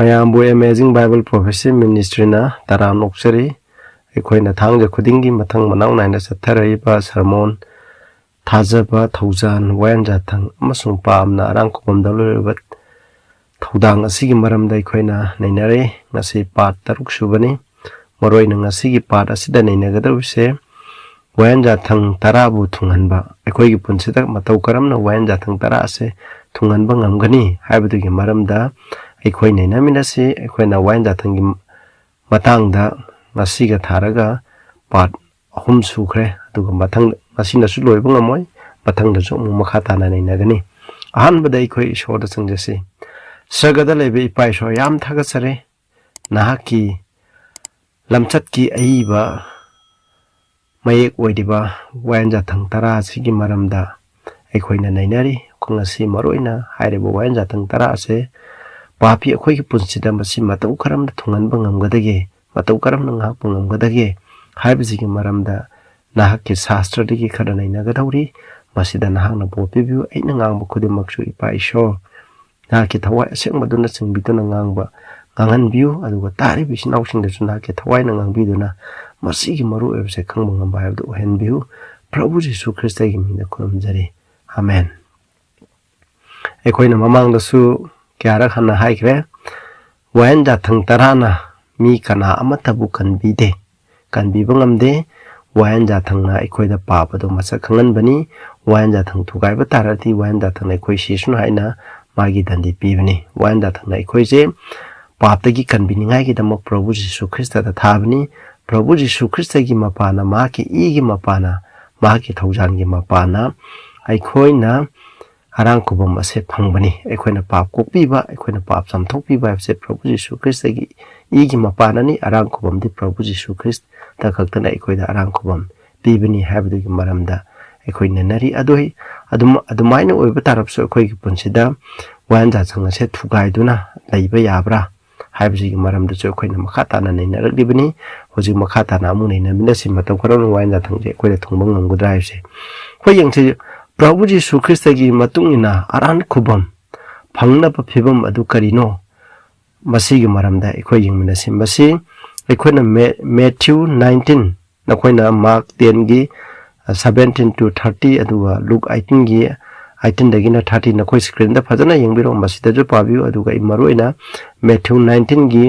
mayambu amazing Bible prophecy ministry na tara noksari eikhoina thangja khudingi mathang manau naina satharaiba sermon thajaba thousand Wayen Yathang amasung pamna arankhubam daluribat thodang asigi maramda eikhoina nainare ngasi part taruk subani maroina ngasi gi part asida nainagadawise Wayen Yathang Tarabu Thunghanba eikhoigi punsida matau karamna Wayen Yathang tara ase Thunghanba ngamgani haibadugi maramda eikoi nainaminasi eikhoina Wayen Yathang gi matangda ngasiga tharaga part ahum sukre aduga mathang ngasinasu loiba ngamoi mathangdasu mu makha tana nainagani ahanbada eikoi ishoda changjasi sagada lebe ipai so yam thagasare nahaki lamchatki aiba mayek oidiba Wayen Yathang tara sigi maramda eikhoina nainari khongasi maroina haireba Wayen Yathang tara ase papi eikhoigi punsida masi matau karamda Thunghanba ngamgadage matau karamna ngakpa ngamgadage haibasigi maramda nahakki shastradagi khara nainagadawri masida nahakna bopibiu aina ngangba khudimaksu ipa isho nahakki thawai asengmaduna singbiduna ngangba nganganbiu aduga taribi sinawsingdasu nahakki thawaina ngangbiduna masigi maru oibse khangba ngamba haibda ohenbiu Prabhu Jesu Christagi mingda khurumjari amen eikhoina mamangdasu kyarak hana haikre Wayen Yathang tarana mi kana amatabu kanbide kanbiba ngamde Wayen Yathang na eikhoida pabado masak khanganbani Wayen Yathang thugaiba tarati Wayen Yathang na eikoi sisuna haina magi dandi pibani Wayen Yathang na eikoise paptagi kanbiningai gi damak Prabhu Jesu Christa da thabani Prabhu Jesu Christa gi mapana maki igi mapana maki thaujan gi mapana eikhoina arankhubam ase phangbani eikhoina pap kokpiba eikhoina pap samthokpiba ase Prabhu Jesu Christa gi igi mapanani arankhubam di Prabhu Jesu Christ ta khaktana eikhoida arankhubam pibani haibdugi maramda eikhoina nari adoi adumaina oiba tarapso eikhoigi punsida Wayen Yathang ase thugaiduna leiba yabra haibsigi maramda chu eikhoina makha tana nainaraklibani hoji makha tana amu nainaminasi matau karam Wayen Yathang je eikhoida thungba ngamgudra haibse khoi yangse Prabhu Jesu Christagi matungina arankhubam phangnaba phibam adu karino masigi maramda eikoi yingminasi masi eikhoina Matthew 19 nakhoina Mark 10 gi 17 to 30 aduga Luke 18 gi 18 dagina 30 nakhoi screen da phajana yengbiro masida ju pabiu aduga imaroina Matthew 19 gi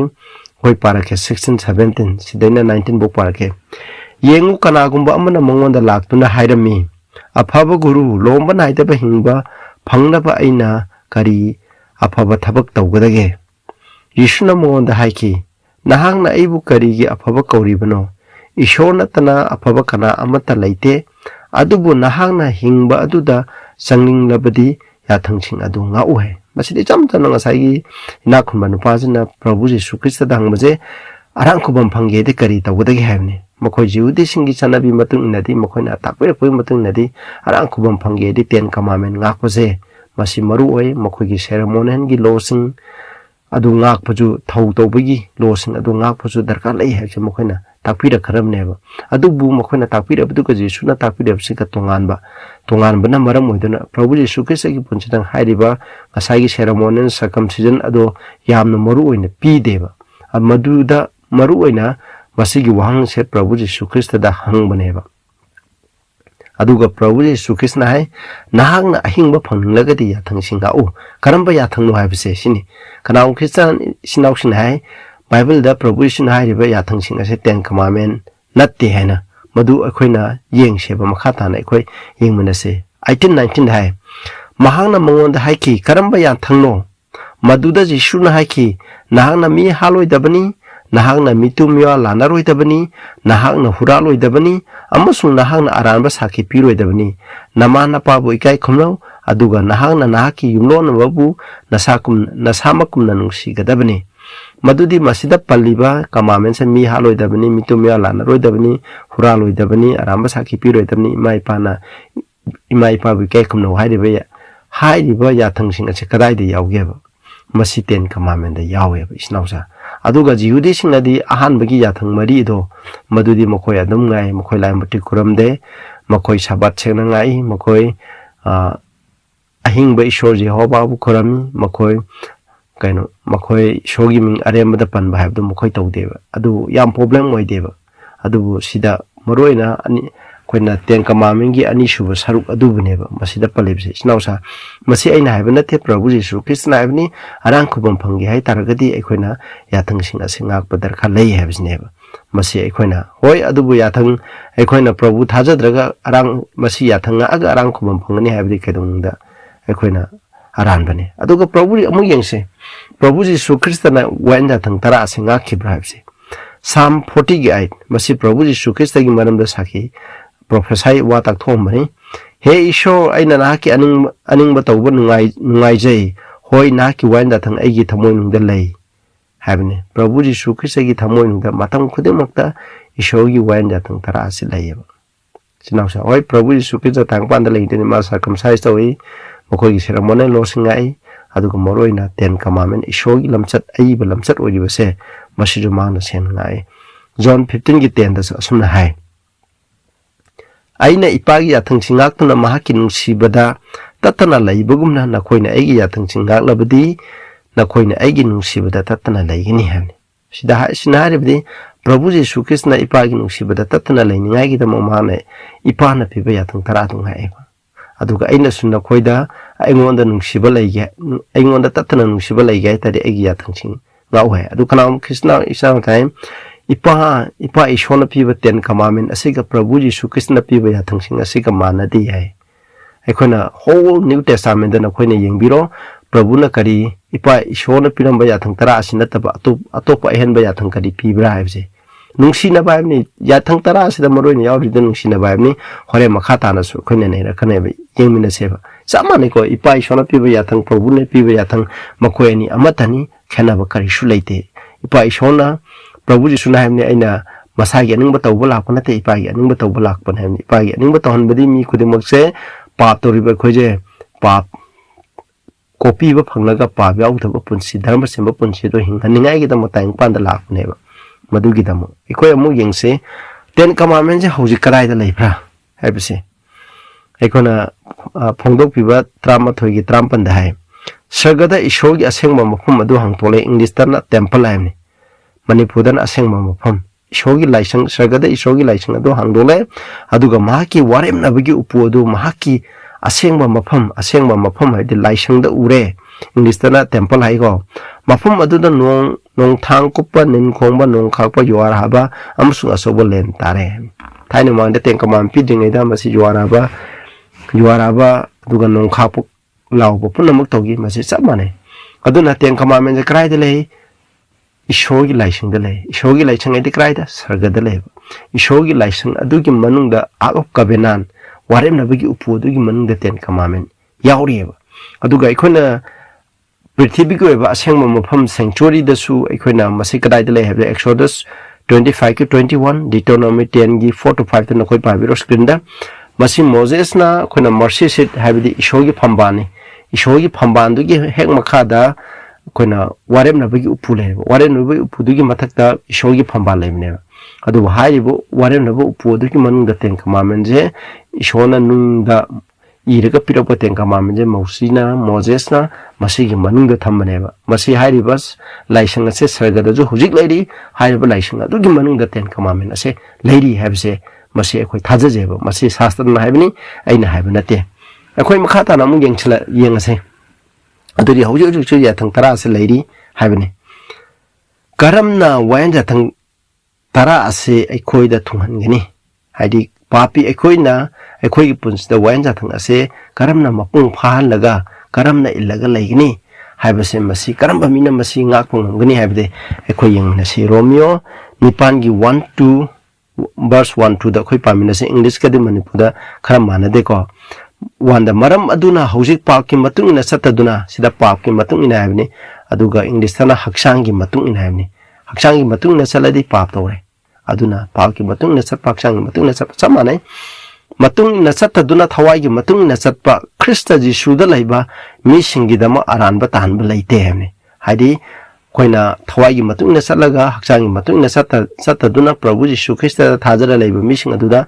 hoi parake 16 17 sidaina 19 bo parake yengu kanagumba amana mongonda laktuna hairami afaba guru lomba naidaba hingba phangnaba aina kari afaba thabak tawgadage Yishuna mongonda haiki nahangna aibu karigi afaba kauribano ishona tana afaba kana amata laite adubu nahangna hingba aduda sanginglabadi yathangsing adu ngauhe masidi chamtana ngasai inakhunba nupajina Prabhu Jesu Christa dangbaje arankhubam phangede kari tawgadage haibni makhoi jiudi singi chanabi matung inadi makhoina takpira poi matung inadi arankhubam phangede 10 commandment ngakpase masi maru oi makhoigi ceremonial gi losing adu ngakpaju thau tawbagi losing adu ngakpaju darkar lei haise makhoina takpira kharamneba adu bu makhoina takpira bdu ka Jesuna takpira bsika tonganba na maram oiduna Prabhu Jesu Christ gi punchidang hairiba ngasai gi ceremonial circumcision adu yamna maru oina pideba maduda maru oina masigi wahang se Prabhu Jesu Christ da hangbneba aduga Prabhu Jesu Christ na hai nahangna ahingba phanglagadi yathang singa karamba yathang no haibse sini kanau Christian sinausin hai Bible da Prabhu Jesu na hairiba yathang singa se 10 commandment natte haina madu akhoina yengseba makhatana ekhoi yengmanase 18 19 hai mahangna mongonda haiki karamba yathang no maduda Jesu na haiki nahangna mi haloi dabani nahangna mitumya lanaroi dabani nahangna huraloi dabani amasung nahangna aranba saki piroi dabani namana pabu ikai khumno aduga nahangna nahaki yumlon babu nasamakum nanungsi gadabani madudi masida palliba kamamen se mi haloi dabani mitumya lanaroi dabani huraloi dabani aramba saki piroi dabani imai pabu ikai khumno hairiba yathang sing ase kadai de yaugeba masi 10 commandment da yaweba isnausa aduga jihudi singnadi ahanbagi yathang mari do madudi makhoi adum ngai makhoi laimati kuramde makhoi sabat sengna ngai makhoi ahingba ishor Jehovah bu kurami makhoi kaino makoi shogi ming aremada panba habdu makoi tawdeba adu yam problem moideba adu sida maroina ani koina ten kamamingi ani shuba saruk adu buneba masida palibse snausa masi aina habna te prabhu jesu krishna habni arankhubam phangi hai taragadi aikoina yathang singa singak padar kha lei habsneba masi aikoina hoi adu bu yathang aikoina prabhu thajadraga arang masi yathang aga arankhubam phangani habdi kedungda aikoina aran bane aduga prabhu amuk yengse prabhu jesu krishna wayen yathang tara singak khibra habse Psalm 48 masi prabhu jesu krishna gi maramda sakhi prophesy wa tak thom bani he isho aina na ki aning ba tawba nungai jai hoi na ki wain da thang aigi thamoi nung da lei habne prabhu jesu krishna gi thamoi nung da matam khude makta isho gi wain da thang tara asi lei ba sinau sa hoi prabhu jesu krishna tang pan da lei ni ma circumcise tawi mokoi gi ceremony lo singai aduga moroina ten commandment isho gi lamchat ai ba lamchat oi ba se masidu ma na sen ngai John 15 gi 10 da asumna hai aina ipagi yathang singak tuna mahaki nungsibada tatana laibagumna nakoina aigi yathang singak labadi nakoina aigi nungsibada tatana laigini habni sida sinaribdi prabhu jesu krishna ipagi nungsibada tatana lainingai gi dama mane ipana piba yathang taratung hai aduga aina sunna khoida aingonda nungsiba laige aingonda tatana nungsiba laige tadi aigi yathang sing ngawai adu kanam krishna isa time ipa ishona piba ten commandment asiga prabhu jesu krishna piba yathang sing asiga manadi hai aikoina whole new testament na koina yengbiro prabhu na kari ipa ishona piramba yathang tara asina taba atopa ehenba yathang kari pibra haibse nungsina baibni yathang tara asida maroina yawrida nungsina baibni hore makha tana su koina neira kanebe yengmina seba samane ko ipa ishona piba yathang prabhu ne piba yathang makoini amatani khenaba kari shu leite ipa ishona prabhu jesu na hamni aina masagi aning batau balak panate ipagi aning batau balak pan hamni ipagi aning batau hanbadi mi khudimok se pap to riba khoje pap copy ba phanglaga pap yaw thaba punsi dharma semba punsi do hinghaningai gi dam tang pan da lak neba madu gi dam ikoi amu yengse ten commandment je hoji karai da leibra haibse aikona phongdok piba trama thoi gi tram pan da hai sagada ishor gi asengma mafum adu hangtole english tarna temple haimni Manipudan asengma mafam ishogi laisang sargada ishogi laisang ado hangdole aduga mahaki warem nabagi upu adu mahaki asengma mafam haidi laisang da ure English tana temple hai go mafam adu da nong thang kupa nin khongba nong khakpa yuar haba amsung asobo len tare thaini mangda tengkamam piding ida masi yuar haba aduga nong khakpu lawbo punamak togi masi samane aduna tengkamam je krai de lei Ishogi laisang dale ishogi laisang edi kraida sarga dale ishogi laisang adugi manungda agop kabenan warem nabagi upu adugi manungda ten commandment yaurieba aduga ikona prithvi ko eba asengma mafam sanctuary dasu ikona masi kadai dale have Exodus 25 to 21 Deuteronomy 10 gi 4 to 5 na koi pabiro screen da masi Moses na kona mercy seat have the ishogi phamban dugi hek makhada koina warem na bagi upu le warem na bagi upu dugi mathakta ishogi phamba leimne adu haibo warem na upu dugi manungda ten commandment je ishona nungda iraga piropa ten commandment je Mosina Moses na masigi manungda thambane ba masi hairibas laisang ase sargada jo hujik leiri haiba laisang dugi manungda ten commandment ase leiri habse masi akhoi thajaje ba masi shastra na haibni aina haiba nate akhoi makhata na mu yengchla yengase aduri hauju chu yathang tara ase leiri haibne karamna wayen yathang tara ase eikhoida thunghan-gani haidi papi eikhoina eikhoigi punsda wayen yathang ase karamna mapung phahan laga karamna illaga leigini haibase masi karamba mina masi ngakpung ngani haibde eikoi yengna se Romeo nipangi 1-2 verse 1-2 da khoi pamina se English ka de manipuda khara manade ko wanda maram aduna hojik paaki matung ina sataduna sida paaki matung ina habni aduga English tana haksangi matung ina habni haksangi matung ina saladi paap tore aduna paaki matung ina sat haksangi matung ina sat samane matung ina sataduna thawai gi matung ina satpa Krista Jesu da laiba mi singi dama aranba tanba leite habni haidi koina thawai gi matung ina satlaga haksangi matung ina sataduna Prabhu Jesu Krista thajara laiba mi sing aduda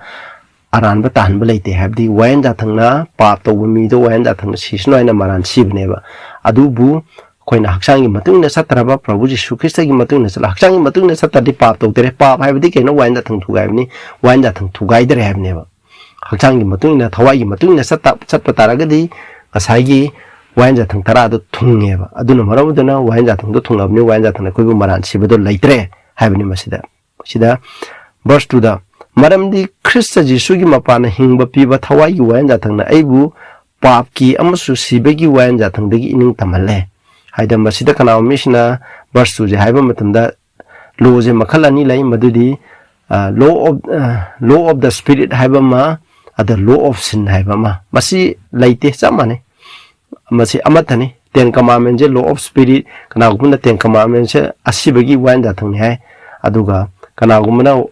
aranba tanba leite habdi wayen jathangna pap to mi do wayen jathangna sisno ina maran sibneba adubu ꯑꯩꯈꯣꯏꯅ ꯍꯛꯆꯥꯡꯒꯤ ꯃꯇꯨꯡ ꯏꯟꯅ ꯆꯠꯇ꯭ꯔꯕ ꯄ꯭ꯔꯚꯨ ꯖꯤꯁꯨ ꯈ꯭ꯔꯤꯁꯇꯒꯤ ꯃꯇꯨꯡ ꯏꯟꯅ ꯆꯠꯂ ꯍꯛꯆꯥꯡꯒꯤ ꯃꯇꯨꯡ ꯏꯟꯅ ꯆꯠꯇ꯭ꯔꯗꯤ ꯄꯥꯞ ꯇꯧꯗ꯭ꯔꯦ ꯄꯥꯞ ꯍꯥꯏꯕꯗꯤ ꯀꯩꯅꯣ ꯋꯥꯌꯦꯟ ꯖꯥꯊꯪ ꯊꯨꯒꯥꯏꯕꯅꯤ ꯋꯥꯌꯦꯟ ꯖꯥꯊꯪ ꯊꯨꯒꯥꯏꯗ꯭ꯔꯦ ꯍꯥꯏꯕꯅꯦꯕ ꯍꯛꯆꯥꯡꯒꯤ ꯃꯇꯨꯡ ꯏꯟꯅ ꯊꯋꯥꯏꯒꯤ ꯃꯇꯨꯡ ꯏꯟꯅ ꯆꯠꯄ ꯇꯥꯔꯒꯗꯤ ꯉꯁꯥꯏꯒꯤ ꯋꯥꯌꯦꯟ ꯖꯥꯊꯪ 10 ꯑꯗꯨ ꯊꯨꯡꯉꯦꯕ ꯑꯗꯨꯅ ꯃꯔꯝ ꯑꯣꯏꯗꯨꯅ ꯋꯥꯌꯦꯟ ꯖꯥꯊꯪꯗꯣ ꯊꯨꯡꯂꯕꯅꯤ ꯋꯥꯌꯦꯟ ꯖꯥꯊꯪꯅ ꯑꯩꯈꯣꯏꯕꯨ ꯃꯔꯥꯟ ꯁꯤꯕꯗꯣ ꯂꯩꯇ꯭ꯔꯦ ꯍꯥꯏꯕꯅꯤ ꯁꯤꯗ verse 2ꯗ ꯃꯔꯝꯗꯤ ꯈ꯭ꯔꯤꯁꯇ ꯖꯤꯁꯨꯒꯤ ꯃꯄꯥꯟꯅ ꯍꯤꯡꯕ ꯄꯤꯕ ꯊꯋꯥꯏꯒꯤ ꯋꯥꯌꯦꯟ ꯖꯥꯊꯪꯅ ꯑꯩꯕꯨ ꯄꯥꯞꯀꯤ ꯑꯃꯁꯨꯡ ꯁꯤꯕꯒꯤ ꯋꯥꯌꯦꯟ ꯖꯥꯊꯪꯗꯒꯤ ꯏꯅꯤꯡ ꯇꯝꯍꯜꯂꯦ ꯍꯥꯏꯗ ꯃꯁꯤꯗ ꯀꯅꯥꯒꯨꯝꯕ ꯃꯤꯁꯤꯅ verse 2ꯁꯦ ꯍꯥꯏꯕ ꯃꯇꯝꯗ ꯂꯣꯁꯦ ꯃꯈꯜ ꯑꯅꯤ ꯂꯩ ꯃꯗꯨꯗꯤ law of the spirit ꯍꯥꯏꯕ ꯑꯃ ꯑꯗ law of sin ꯍꯥꯏꯕ ꯑꯃ ꯃꯁꯤ ꯂꯩꯇꯦ ꯆꯞ ꯃꯥꯟꯅꯩ ꯃꯁꯤ ꯑꯃꯠꯇꯅꯤ 10 commandments law of spirit ꯀꯅꯥꯒꯨꯝꯕꯅ 10 commandments ꯑꯁꯤꯕꯒꯤ ꯋꯥꯌꯦꯟ ꯖꯥꯊꯪꯅꯤ ꯍꯥꯏ ꯑꯗꯨꯒ ꯀꯅꯥꯒꯨꯝꯕꯅ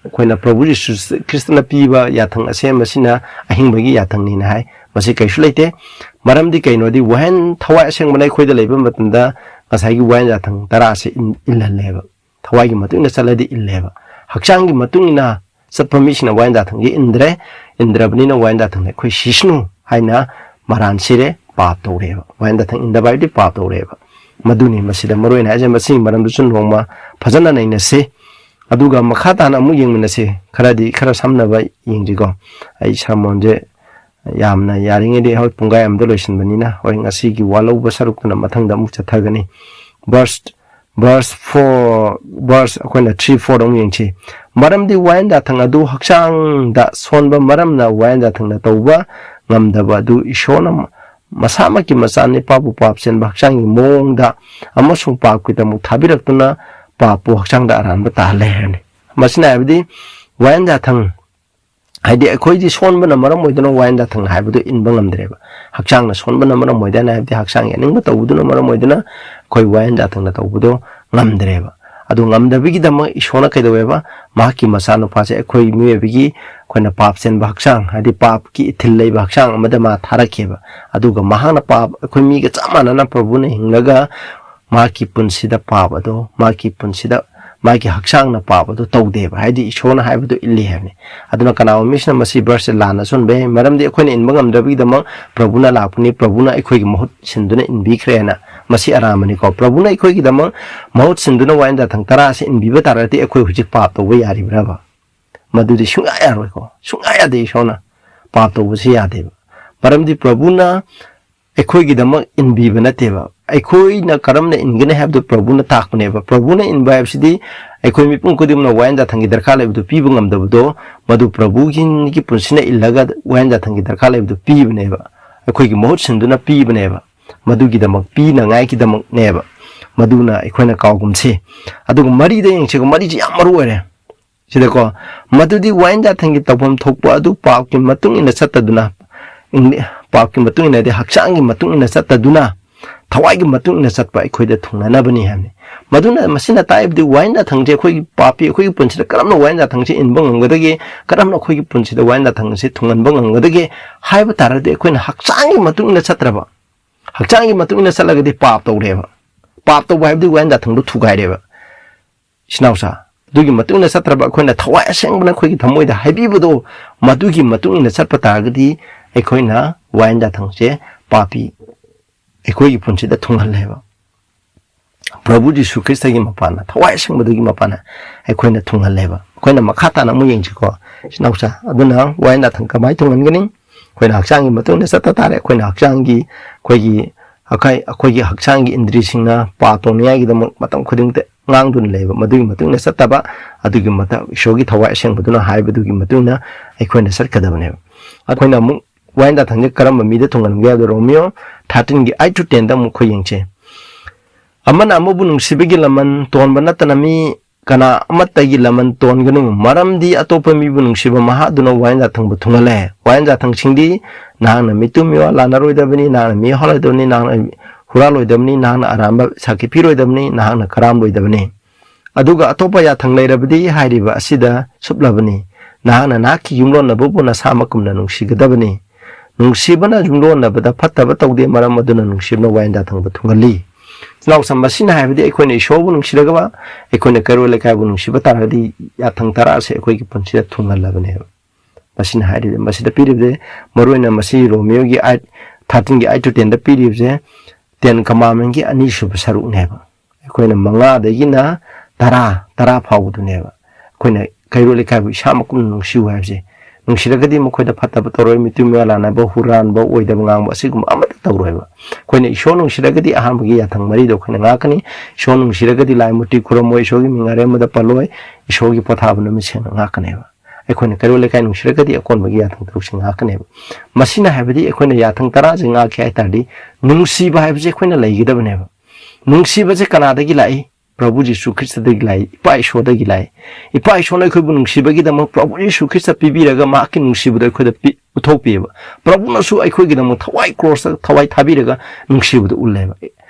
ꯑꯩꯈꯣꯏꯅ ꯄ꯭ꯔꯚꯨ ꯖꯤꯁꯨ ꯈ꯭ꯔꯤꯁꯇꯅ ꯄꯤꯕ ꯌꯥꯊꯪ ꯑꯁꯦ ꯃꯁꯤꯅ ꯑꯍꯤꯡꯕꯒꯤ ꯌꯥꯊꯪꯅꯤꯅ ꯍꯥꯏ ꯃꯁꯤ ꯀꯩꯁꯨ ꯂꯩꯇꯦ ꯃꯔꯝꯗꯤ ꯀꯩꯅꯣꯗꯤ ꯋꯥꯌꯦꯟ ꯊꯋꯥꯏ ꯑꯁꯦꯡꯕꯅ ꯑꯩꯈꯣꯏꯗ ꯂꯩꯕ ꯃꯇꯝꯗ ꯉꯁꯥꯏꯒꯤ ꯋꯥꯌꯦꯟ ꯖꯥꯊꯪ 10 ꯑꯁꯤ ꯏꯜꯍꯜꯂꯦꯕ ꯊꯋꯥꯏꯒꯤ ꯃꯇꯨꯡ ꯏꯟꯅ ꯆꯠꯂꯗꯤ ꯏꯜꯂꯦꯕ ꯍꯛꯆꯥꯡꯒꯤ ꯃꯇꯨꯡ ꯏꯟꯅ ꯆꯠꯄ ꯃꯤꯁꯤꯡꯅ ꯋꯥꯌꯦꯟ ꯖꯥꯊꯪꯁꯤ ꯏꯟꯗ꯭ꯔꯕꯅꯤꯅ ꯋꯥꯌꯦꯟ ꯖꯥꯊꯪꯅ ꯑꯩꯈꯣꯏ ꯁꯤꯁꯅꯨ ꯍꯥꯏꯅ ꯃꯔꯥꯟ ꯁꯤꯔꯦ ꯄꯥꯞ ꯇꯧꯔꯦꯕ ꯋꯥꯌꯦꯟ ꯖꯥꯊꯪ ꯏꯟꯗꯕ ꯍꯥꯏꯕꯗꯤ ꯄꯥꯞ ꯇꯧꯔꯦꯕ ꯃꯗꯨꯅꯤ ꯃꯁꯤꯗ ꯃꯔꯨꯑꯣꯏꯅ ꯍꯥꯏꯁꯦ ꯃꯁꯤꯒꯤ ꯃꯔꯝꯗꯁꯨ ꯅꯣꯡꯃ ꯐꯖꯅ ꯅꯩꯅꯁꯤ ꯑꯗꯨꯒ ꯃꯈꯥ ꯇꯥꯅ ꯑꯃꯨꯛ ꯌꯦꯡꯃꯤꯟꯅꯁꯤ ꯈꯔ ꯁꯝꯅꯕ ꯌꯦꯡꯁꯤꯀꯣ ꯑꯩ ꯁꯔꯃꯣꯟꯁꯦ ꯌꯥꯝꯅ ꯌꯥꯔꯤꯉꯩꯗꯤ ꯍꯣꯏ ꯄꯨꯡꯒꯥꯏ ꯑꯃꯗ ꯂꯣꯏꯁꯤꯟꯕꯅꯤꯅ ꯍꯣꯏ ꯉꯁꯤꯒꯤ ꯋꯥꯂꯧꯕ ꯁꯔꯨꯛꯇꯨꯅ ꯃꯊꯪꯗ ꯑꯃꯨꯛ ꯆꯠꯊꯒꯅꯤ verse 4 verse ꯑꯩꯈꯣꯏꯅ 3-4 ꯑꯃꯨꯛ ꯌꯦꯡꯁꯤ ꯃꯔꯝꯗꯤ ꯋꯥꯌꯦꯟ ꯖꯥꯊꯪ ꯑꯗꯨ ꯍꯛꯆꯥꯡꯗ ꯁꯣꯟꯕ ꯃꯔꯝꯅ ꯋꯥꯌꯦꯟ ꯖꯥꯊꯪꯅ ꯇꯧꯕ ꯉꯝꯗꯕ ꯑꯗꯨ ꯏꯁꯣꯔꯅ ꯃꯁꯥꯃꯛꯀꯤ ꯃꯆꯥ ꯅꯤꯄꯥꯕꯨ ꯄꯥꯞ ꯆꯦꯟꯕ ꯍꯛꯆꯥꯡꯒꯤ ꯃꯑꯣꯡꯗ ꯑꯃꯁꯨꯡ ꯄꯥꯞꯀꯤꯗꯃꯛ ꯊꯥꯕꯤꯔꯛꯇꯨꯅ ꯄꯥꯞꯄꯨ ꯍꯛꯆꯥꯡꯗ ꯑꯔꯥꯟꯕ ꯇꯥꯍꯜꯂꯦ ꯍꯥꯏꯕꯅꯤ ꯃꯁꯤꯅ ꯍꯥꯏꯕꯗꯤ ꯋꯥꯌꯦꯟ ꯖꯥꯊꯪ ꯍꯥꯏꯗꯤ ꯑꯩꯈꯣꯏꯗꯤ ꯁꯣꯟꯕꯅ ꯃꯔꯝ ꯑꯣꯏꯗꯨꯅ ꯋꯥꯌꯦꯟ ꯖꯥꯊꯪ ꯍꯥꯏꯕꯗꯨ ꯏꯟꯕ ꯉꯝꯗ꯭ꯔꯦꯕ ꯍꯛꯆꯥꯡꯅ ꯁꯣꯟꯕꯅ ꯃꯔꯝ ꯑꯣꯏꯗꯅ ꯍꯥꯏꯕꯗꯤ ꯍꯛꯆꯥꯡ ꯌꯥꯅꯤꯡꯕ ꯇꯧꯕꯗꯨꯅ ꯃꯔꯝ ꯑꯣꯏꯗꯨꯅ ꯑꯩꯈꯣই ꯋꯥꯌꯦꯟ ꯖꯥꯊꯪꯅ ꯇꯧꯕꯗꯣ ꯉꯝꯗ꯭ꯔꯦꯕ ꯑꯗꯨ ꯉꯝꯗꯕꯒꯤꯗꯃꯛ ꯏꯁꯣꯔꯅ ꯀꯩꯗꯧꯋꯦꯕ ꯃꯍꯥꯛꯀꯤ ꯃꯆꯥꯅꯨꯄꯥꯁꯦ ꯑꯩꯈꯣꯏ ꯃꯤꯑꯣꯏꯕꯒꯤ ꯑꯩꯈꯣꯏꯅ ꯄꯥꯞ ꯆꯦꯟꯕ ꯍꯛꯆꯥꯡ ꯍꯥꯏꯗꯤ ꯄꯥꯞꯀꯤ ꯏꯊꯤꯜ ꯂꯩꯕ ꯍꯛꯆꯥꯡ ꯑꯃꯗ ꯃꯥ ꯊꯥꯔꯛꯈꯤꯕ ꯑꯗꯨꯒ ꯃꯍꯥꯛꯅ ꯄꯥꯞ ꯑꯩꯈꯣꯏ ꯃꯤꯒ ꯆꯞ ꯃꯥꯟꯅꯅ ꯄ꯭ꯔꯚꯨꯅ ꯍꯤꯡꯂꯒ ꯃꯍꯥꯛꯀꯤ ꯄꯨꯟꯁꯤꯗ ꯄꯥꯞ ꯑꯗꯣ ꯃꯍꯥꯛꯀꯤ ꯄꯨꯟꯁꯤꯗ ꯃꯥꯒꯤ ꯍꯛꯆꯥꯡꯅ ꯄꯥꯞ ꯑꯗꯨ ꯇꯧꯗꯦꯕ ꯍꯥꯏꯗꯤ ꯏꯁꯣꯔꯅ ꯍꯥꯏꯕꯗꯨ ꯏꯜꯂꯤ ꯍꯥꯏꯕꯅꯤ ꯑꯗꯨꯅ ꯀꯅꯥꯒꯨꯝꯕ ꯃꯤꯁꯤꯅ ꯃꯁꯤ ꯚꯔꯁꯁꯦ ꯂꯥꯟꯅ ꯁꯣꯟꯕ ꯌꯥꯏ ꯃꯔꯝꯗꯤ ꯑꯩꯈꯣꯏꯅ ꯏꯟꯕ ꯉꯝꯗꯕꯒꯤꯗꯃꯛ ꯄ꯭ꯔꯚꯨꯅ ꯂꯥꯛꯄꯅꯤ ꯄ꯭ꯔꯚꯨꯅ ꯑꯩꯈꯣꯏꯒꯤ ꯃꯍꯨꯠ ꯁꯤꯟꯗꯨꯅ ꯏꯟꯕꯤꯈ꯭ꯔꯦꯅ ꯃꯁꯤ ꯑꯔꯥꯟꯕꯅꯤꯀꯣ ꯄ꯭ꯔꯚꯨꯅ ꯑꯩꯈꯣꯏꯒꯤꯗꯃꯛ ꯃꯍꯨꯠ ꯁꯤꯟꯗꯨꯅ ꯋꯥꯌꯦꯟ ꯖꯥꯊꯪ 10 ꯑꯁꯤ ꯏꯟꯕꯤꯕ ꯇꯥꯔꯒꯗꯤ ꯑꯩꯈꯣꯏ ꯍꯧꯖꯤꯛ ꯄꯥꯞ ꯇꯧꯕ ꯌꯥꯔꯤꯕ꯭ꯔꯕ ꯃꯗꯨꯗꯤ ꯁꯨꯡꯌꯥ ꯌꯥꯔꯣꯏꯀꯣ ꯁꯨꯡꯌꯥ ꯌꯥꯗꯦ ꯏꯁꯣꯔꯅ ꯄꯥꯞ ꯇꯧꯕꯁꯤ ꯌꯥꯗꯦꯕ ꯃꯔꯝꯗꯤ ꯄ꯭ꯔꯚꯨꯅ ꯑꯩꯈꯣꯏꯒꯤꯗꯃꯛ ꯏꯟꯕꯤꯕ ꯅꯠꯇꯦꯕ ꯑꯩꯈꯣꯏꯅ ꯀꯔꯝꯅ ꯏꯟꯒꯅꯤ ꯍꯥꯏꯕꯗꯨ ꯄ꯭ꯔꯚꯨꯅ ꯇꯥꯛꯄꯅꯦꯕ ꯄ꯭ꯔꯚꯨꯅ ꯏꯟꯕ ꯍꯥꯏꯕꯁꯤꯗꯤ ꯑꯩꯈꯣই ꯃꯤꯄꯨꯝ ꯈꯨꯗꯤꯡꯃꯛꯅ ꯋꯥꯌꯦꯟ ꯖꯥꯊꯪꯒꯤ ꯗꯔꯀꯥꯔ ꯂꯩꯕꯗꯨ ꯄꯤꯕ ꯉꯝꯗꯕꯗꯣ ꯃꯗꯨ ꯄ꯭ꯔꯚꯨꯒꯤ ꯄꯨꯟꯁꯤꯅ ꯏꯜꯂꯒ ꯋꯥꯌꯦꯟ ꯖꯥꯊꯪꯒꯤ ꯗꯔꯀꯥꯔ ꯂꯩꯕꯗꯨ ꯄꯤꯕꯅꯦꯕ ꯑꯩꯈꯣꯏꯒꯤ ꯃꯍꯨꯠ ꯁꯤꯟꯗꯨꯅ ꯄꯤꯕꯅꯦꯕ ꯃꯗꯨꯒꯤꯗꯃꯛ ꯄꯤꯅꯉꯥꯏꯒꯤꯗꯃꯛꯅꯦꯕ ꯃꯗꯨꯅ ꯑꯩꯈꯣꯏꯅ ꯀꯥꯎꯒꯨꯝꯁꯤ ꯑꯗꯨꯒ ꯃꯔꯤꯗ ꯌꯦꯡꯁꯤꯀꯣ ꯃꯔꯤꯁꯤ ꯌꯥꯝ ꯃꯔꯨ ꯑꯣꯏꯔꯦ ꯁꯤꯗꯀꯣ ꯃꯗꯨꯗꯤ ꯋꯥꯌꯦꯟ ꯖꯥꯊꯪꯒꯤ ꯇꯧꯐꯝ ꯊꯣꯛꯄ ꯑꯗꯨ ꯄꯥꯞꯀꯤ ꯃꯇꯨꯡ ꯏꯟꯅ ꯆꯠꯇꯗꯨꯅ ꯄꯥꯞꯀꯤ ꯃꯇꯨꯡ ꯏꯟꯅꯗꯤ ꯍꯛꯆꯥꯡꯒꯤ ꯃꯇꯨꯡ ꯏꯟꯅ ꯆꯠꯇꯗꯨꯅ ꯊꯋꯥꯏꯒꯤ ꯃꯇꯨꯡ ꯏꯟꯅ ꯆꯠꯄ ꯑꯩꯈꯣꯏꯗ ꯊꯨꯡꯅꯅꯕꯅꯤ ꯍꯥꯏꯕꯅꯤ ꯃꯗꯨꯅ ꯃꯁꯤꯅ ꯇꯥꯛꯏꯕꯗꯤ ꯋꯥꯌꯦꯟ ꯖꯥꯊꯪꯁꯦ ꯑꯩꯈꯣꯏꯒꯤ ꯄꯥꯄꯤ ꯑꯩꯈꯣꯏꯒꯤ ꯄꯨꯟꯁꯤꯗ ꯀꯔꯝꯅ ꯋꯥꯌꯦꯟ ꯖꯥꯊꯪꯁꯤ ꯏꯟꯕ ꯉꯝꯒꯗꯒꯦ ꯀꯔꯝꯅ ꯑꯩꯈꯣꯏꯒꯤ ꯄꯨꯟꯁꯤꯗ ꯋꯥꯌꯦꯟ ꯖꯥꯊꯪꯁꯤ ꯊꯨꯡꯍꯟꯕ ꯉꯝꯒꯗꯒꯦ ꯍꯥꯏꯕ ꯇꯥꯔꯒꯗꯤ ꯑꯩꯈꯣꯏꯅ ꯍꯛꯆꯥꯡꯒꯤ ꯃꯇꯨꯡ ꯏꯟꯅ ꯆꯠꯇ꯭ꯔꯕ ꯍꯛꯆꯥꯡꯒꯤ ꯃꯇꯨꯡ ꯏꯟꯅ ꯆꯠꯂꯒꯗꯤ ꯄꯥꯞ ꯇꯧꯔꯦꯕ ꯄꯥꯞ ꯇꯧꯕ ꯍꯥꯏꯕꯗꯤ ꯋꯥꯌꯦꯟ ꯖꯥꯊꯪꯗꯣ ꯊꯨꯒꯥꯏꯔꯦꯕ ꯏꯁꯅꯥꯎꯁꯥ ꯑꯗꯨꯒꯤ ꯃꯇꯨꯡ ꯏꯟꯅ ꯆꯠꯇ꯭ꯔꯕ ꯑꯩꯈꯣꯏꯅ ꯊꯋꯥꯏ ꯑꯁꯦꯡꯕꯅ ꯑꯩꯈꯣꯏꯒꯤ ꯊꯃꯣꯏꯗ ꯍꯥꯏꯕꯤꯕꯗꯣ ꯃꯗꯨꯒꯤ ꯃꯇꯨꯡ ꯏꯟꯅ ꯆꯠꯄ ꯇꯥꯔꯒꯗꯤ ꯑꯩꯈꯣꯏꯅ ꯋꯥꯌꯦꯟ ꯖꯥꯊꯪꯁꯦ ꯄꯥꯄꯤ ꯑꯩꯈꯣꯏꯒꯤ ꯄꯨꯟꯁꯤꯗ ꯊꯨꯡꯍꯜꯂꯦꯕ ꯄ꯭ꯔꯚꯨ ꯖꯤꯁꯨ ꯈ꯭ꯔꯤꯁꯇꯒꯤ ꯃꯄꯥꯟꯅ ꯊꯋꯥꯏ ꯑꯁꯦꯡꯕꯗꯨꯒꯤ ꯃꯄꯥꯟꯅ ꯑꯩꯈꯣꯏꯅ ꯊꯨꯡꯍꯜꯂꯦꯕ ꯑꯩꯈꯣꯏꯅ ꯃꯈꯥ ꯇꯥꯅ ꯑꯃꯨꯛ ꯌꯦꯡꯁꯤꯀꯣ ꯏꯁꯅꯥꯎꯁꯥ ꯑꯗꯨꯅ ꯋꯥꯌꯦꯟ ꯖꯥꯊꯪ ꯀꯃꯥꯏꯅ ꯊꯨꯡꯍꯟꯒꯅꯤ ꯑꯩꯈꯣꯏꯅ ꯍꯛꯆꯥꯡꯒꯤ ꯃꯇꯨꯡ ꯏꯟꯅ ꯆꯠꯇ ꯇꯥꯔꯦ ꯑꯩꯈꯣꯏꯅ ꯍꯛꯆꯥꯡꯒꯤ ꯑꯩꯈꯣꯏꯒꯤ ꯍꯛꯆꯥꯡꯒꯤ ꯏꯟꯗ꯭ꯔꯤꯁꯤꯡꯅ ꯄꯥꯞ ꯇꯧꯅꯤꯡꯉꯥꯏꯒꯤꯗꯃꯛ ꯃꯇꯝ ꯈꯨꯗꯤꯡꯃꯛꯇ ꯉꯥꯡꯗꯨꯅ ꯂꯩꯕ ꯃꯗꯨꯒꯤ ꯃꯇꯨꯡ ꯏꯟꯅ ꯆꯠꯇꯕ ꯑꯗꯨꯒꯤ ꯏꯁꯣꯔꯒꯤ ꯊꯋꯥꯏ ꯑꯁꯦꯡꯕꯗꯨꯅ ꯍꯥꯏꯕꯗꯨꯒꯤ ꯃꯇꯨꯡ ꯏꯟꯅ ꯑꯩꯈꯣꯏꯅ ꯆꯠꯀꯗꯕꯅꯦꯕ ꯑꯩꯈꯣꯏꯅ ꯑꯃꯨꯛ ꯋꯥꯌꯦꯟ ꯖꯥꯊꯪꯁꯦ ꯀꯔꯝꯕ ꯃꯤꯗ ꯊꯨꯡꯍꯟꯒꯦ ꯍꯥꯏꯕꯗꯣ ꯔꯣꯃꯤꯌꯣ 13ꯒꯤ 8-10ꯗ ꯑꯃꯨꯛ ꯑꯩꯈꯣꯏ ꯌꯦꯡꯁꯤ ꯑꯃꯅ ꯑꯃꯕꯨ ꯅꯨꯡꯁꯤꯕꯒꯤ ꯂꯃꯟ ꯇꯣꯟꯕ ꯅꯠꯇꯅ ꯃꯤ ꯀꯅꯥ ꯑꯃꯠꯇꯒꯤ ꯂꯃꯟ ꯇꯣꯟꯒꯅꯨ ꯃꯔꯝꯗꯤ ꯑꯇꯣꯞꯄ ꯃꯤꯕꯨ ꯅꯨꯡꯁꯤꯕ ꯃꯍꯥꯛꯗꯨꯅ ꯋꯥꯌꯦꯟ ꯖꯥꯊꯪꯕꯨ ꯊꯨꯡꯍꯜꯂꯦ ꯋꯥꯌꯦꯟ ꯖꯥꯊꯪꯁꯤꯡꯗꯤ ꯅꯍꯥꯛꯅ ꯃꯤꯇꯨꯝ ꯃꯤꯋꯥ ꯂꯥꯟꯅꯔꯣꯏꯗꯕꯅꯤ ꯅꯍꯥꯛꯅ ꯃꯤ ꯍꯥꯠꯂꯣꯏꯗꯕꯅꯤ ꯅꯍꯥꯛꯅ ꯍꯨꯔꯥꯜꯂꯣꯏꯗꯕꯅꯤ ꯅꯍꯥꯛꯅ ꯑꯔꯥꯟꯕ ꯁꯥꯈꯤ ꯄꯤꯔꯣꯏꯗꯕꯅꯤ ꯅꯍꯥꯛꯅ ꯀꯔꯥꯝꯂꯣꯏꯗꯕꯅꯤ ꯑꯗꯨꯒ ꯑꯇꯣꯞꯄ ꯌꯥꯊꯪ ꯂꯩꯔꯕꯗꯤ ꯍꯥꯏꯔꯤꯕ ꯑꯁꯤꯗ ꯁꯨꯞꯂꯕꯅꯤ ꯅꯍꯥꯛꯅ ꯅꯍꯥꯛꯀꯤ ꯌꯨꯝꯂꯣꯟꯅꯕꯕꯨ ꯅꯁꯥꯃꯛꯀꯨꯝꯅ ꯅꯨꯡꯁꯤꯒꯗꯕꯅꯤ ꯅꯨꯡꯁꯤꯕꯅ ꯌꯨꯝꯂꯣꯟꯅꯕꯗ ꯐꯠꯇꯕ ꯇꯧꯗꯦ ꯃꯔꯝ ꯑꯗꯨꯅ ꯅꯨꯡꯁꯤꯕꯅ ꯋꯥꯌꯦꯟ ꯖꯥꯊꯪꯕꯨ ꯊꯨꯡꯍꯜꯂꯤ ꯏꯅꯥꯎꯁꯥ ꯃꯁꯤꯅ ꯍꯥꯏꯕꯗꯤ ꯑꯩꯈꯣꯏꯅ ꯏꯁꯣꯔꯕꯨ ꯅꯨꯡꯁꯤꯔꯒ ꯑꯩꯈꯣꯏꯅ ꯀꯩꯔꯣꯜ ꯂꯩꯀꯥꯏꯕꯨ ꯅꯨꯡꯁꯤꯕ ꯇꯥꯔꯒꯗꯤ ꯌꯥꯊꯪ 10 ꯑꯁꯤ ꯑꯩꯈꯣꯏꯒꯤ ꯄꯨꯟꯁꯤꯗ ꯊꯨꯡꯍꯜꯂꯕꯅꯦꯕ ꯃꯁꯤꯅ ꯍꯥꯏꯔꯤꯕ ꯃꯁꯤꯗ ꯄꯤꯔꯤꯕꯁꯦ ꯃꯔꯨꯑꯣꯏꯅ ꯃꯁꯤ ꯔꯣꯃꯤꯌꯣꯒꯤ 13ꯒꯤ 8-10ꯗ ꯄꯤꯔꯤꯕꯁꯦ ten commandment gi ani shuba saruk neba akoina manga dagina tara phawdu neba akoina kairo lekai bu shamakum nungsiu haibse nungshiragadi makoida phataba toroi mitumela na ba huran ba oida ngang ba sigum amata tawroiba koina isho nungshiragadi aham gi yathang mari do khoina ngakani isho nungshiragadi lai muti khuramoi ishogi mingare mada paloi ishogi pothabna mi sena ngakaneba akoina kairo lekai nungshiragadi akon bagi yathang trusing ngakaneba masina haibadi akoina yathang tara jinga khai tardi nungsi ba haibse akoina laigidabneba nungsi ba je kanadagi lai Prabhu Jesu Christ dagi lai ipa isho dagi lai ipa isho na khoibu nungsiba gi dam Prabhu Jesu Christ pibiraga ma ki nungsiba da khoida uthokpiba Prabhu na su ai khoi gi dam thawai cross thawai thabiraga nungsiba da ulleba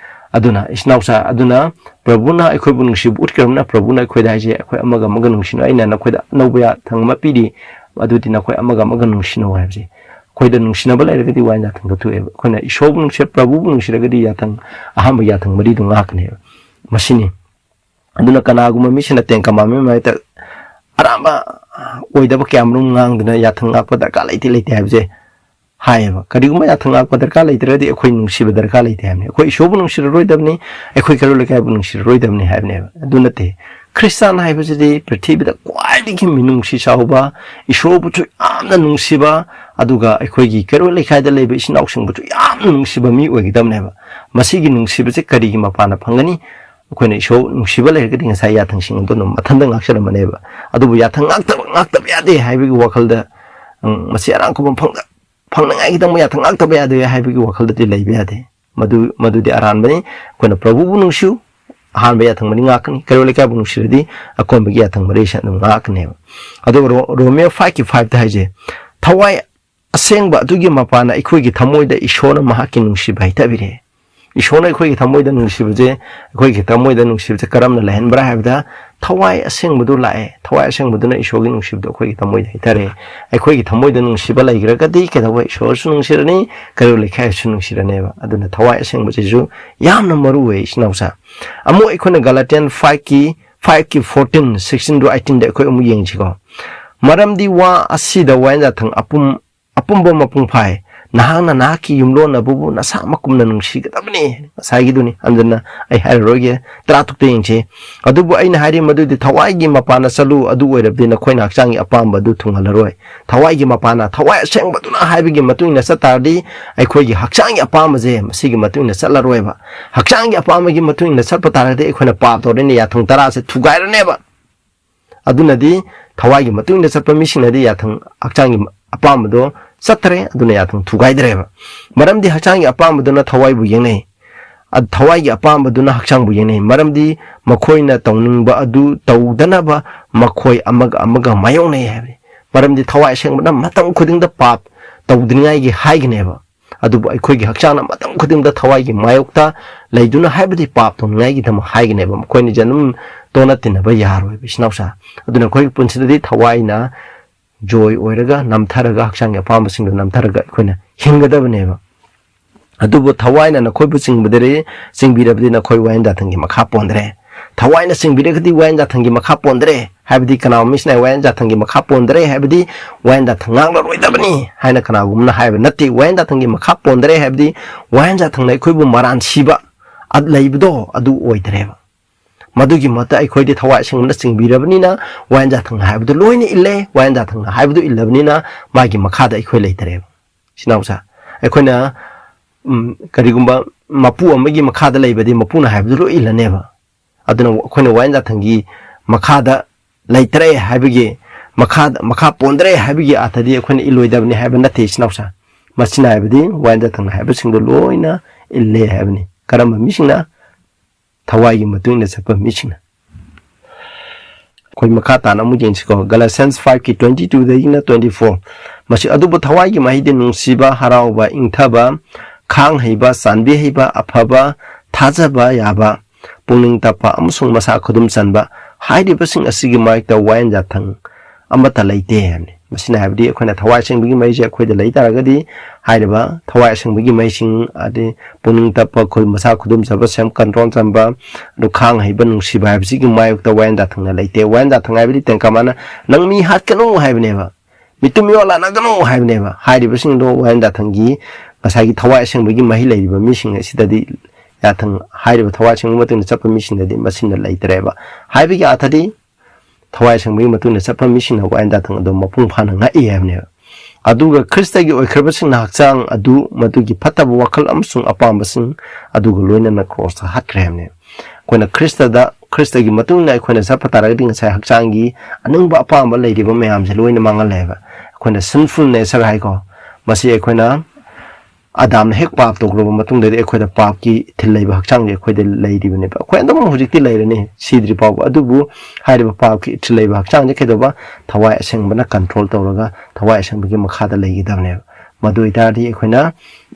aduna isnausa aduna Prabhu na ai khoibu nungsiba utkaramna Prabhu na khoida haje khoi amaga maga nungsino aina na khoida nauba thangma pidi adudi na khoi amaga maga nungsino haje khoida nungsina ba lai ragadi waina thang tu eba khoina isho nungse Prabhu nungsiragadi yathang ahamba yathang mari du ngakne masini aduna kanaguma misina tenka mame maita aramba oidaba kyamrum ngangduna yathang akpa darka laiti laiti habje haeba kariguma yathang akpa darka laitradi akhoi nungsiba darka laiti habne akhoi ishobu nungsira roidabni akhoi karo lekai bu nungsira roidabni habne aduna te Christian haibajidi prithibida kwaidigi minungsi sauba ishobu chu yamna nungsiba aduga akhoi gi karo lekai da leba isinausing bu chu yamna nungsiba mi oigidamne ba masigi nungsiba je karigi mapana phangani akoina isho nungsiba lairagadi ngasai yathang sing do mathanda ngaksaramane ba adubu yathang ngakta yade haibigi wakhalda masi arankhubam phangnangai gidam yathang ngakta yade haibigi wakhalda ti leiba yade madu di aran bani akoina Prabhu bu nungsiu ahan ba yathang mani ngakni karole ka bu nungsiradi akon ba yathang mari sha ngakne adu Romeo 5:5 da haije thawai asengba adugi mapana ikhoigi thamoida ishona mahaki nungsiba hitabire ishona khoi thamoida nungsibje khoi thamoida nungsibje karamna lahen bra habda thawai asengbudu lae thawai asengbudu na ishogi nungsibdo khoi thamoida hitare khoi thamoida nungsiba laigiragadi kedawa isho su nungsirani karo lekhai su nungsirane ba aduna thawai asengbuje ju yamna maru we isnausa amu ikhona Galatian 5:14 16 to 18 de khoi amu yengjigo maramdi wa asida waina thang apumbo mapung phai nahana naki yumlo na bubu na sama kumna nungsi gadabni sagi duni anjana ai har roge tratuk te ingche adubu aina hari madu di thawai gi mapana salu adu oirabdi na khoina hakchangi apamba du thunghalaroi thawai gi mapana thawai seng baduna haibi gi matu ina satardi ai khoi gi hakchangi apamba je masigi matu ina salaroi ba hakchangi apamba gi matu ina salpatarade ai khoina pap to ne yathung tara se thugairane ba aduna di thawai gi matu ina salpa misina di yathung hakchangi apamba do Satre aduna yathang thugaidreba maramdi hakchangi apambaduna thawai bu yengne thawai gi apambaduna hakchang bu yengne maramdi makhoina tawningba adu tawdanaba makhoi amaga mayongne habe maramdi thawai sengbana matang khudingda pap tawdringai gi haigneba adubu akhoi gi hakchangna matang khudingda thawai gi mayokta leiduna haibadi pap tongai gi dam haigneba makhoini janum tona tinaba yaroi bisnausa aduna khoi punsidadi thawai na joy oiraga namtharaga hakchangya pamba singdo namtharaga khoina hingadabneba adubu thawaina na khoibu singbadere singbirabdi na khoi wain dathangi makha pondre thawaina singbiragdi wain dathangi makha pondre habdi kana misna wain dathangi makha pondre habdi wain dathang la roidabani haina kana gumna haiba natti wain dathangi makha pondre habdi wain dathang nai khoibu maran siba ad leibdo adu oidreba madugi mata akhoi thawai singna singbirabnina wain dathang haibdu loina ille wain dathang haibdu illabnina magi makhada akhoi leitareba sinausa akhoi karigumba mapu amagi makhada leibadi mapuna haibdu lo illaneba aduna akhoi wain dathangi makhada leitare haibigi makha pondre haibigi athadi akhoi iloidabni haibna nate sinausa masina haibdi wain dathang haibu singdo loina ille haibni karamba misina thawai gi matung na sapa misina koi makata na mujeng siko Galatians 5:22 da ina 24 masi adubu thawai gi mahide nungsiba harauba ingthaba khang heiba sanbi heiba afaba thajaba yaba pungning tapa amsung masa khudum sanba haide basing asigi maik ta wayan jathang amata leite hamne masina habdi akhona thawai singbi mai je akhoi da leitaragadi haidaba thawai singbi mai sing ade puning tapa khoi masa khudum jaba sem control chamba du khang haiba nungsi ba habsi gi mai ta wayan da thangna leite wayan da thangai bi teng kamana nang mi hat kanu haibne ba mitumi wala na kanu haibne ba haidaba sing do wayan da thangi masagi thawai singbi mai leiba mi sing asidadi yathang hairiba thawai singba matungna chappa misina di masina leitreba haibi ya athadi thawai singba matungna chappa misina wayan jathang ado mapung phana ngai habne aduga krista gi oikhrbasing hakchang adu madugi phataba wakal amsung apambasing aduga loina na cross hakremne koina krista gi matungna koina chappa taragdi ngai hakchang gi anungba apamba leiriba mayam se loina mangal leba koina sinfulness hai ko masi koina Adam hek pap to grobo matung de ekhoida pap ki thilai ba hakchang de ekhoida leiri bane ba khoi andam hujik ti leire ne sidri pap adubu hairiba pap ki thilai ba hakchang de kedoba thawai aseng bana control tawraga thawai aseng bagi makha da leigi dabne madu itadi ekhoina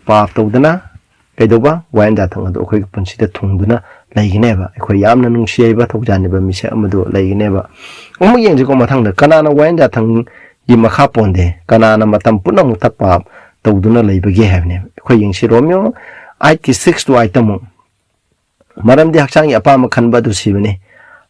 pap to dana kedoba wayan da thang adu khoi punsi da thungduna leigine ba ekhoi yamna nungsi ba thokjani ba mise amadu leigine ba omu yengje ko mathang da kanana wayan da thang gi makha ponde kanana matam punam tapap tawduna leibagi habne khoi yengsi romeo ai ki 6 to item maram di hakchang ya pa ma khanba du sibane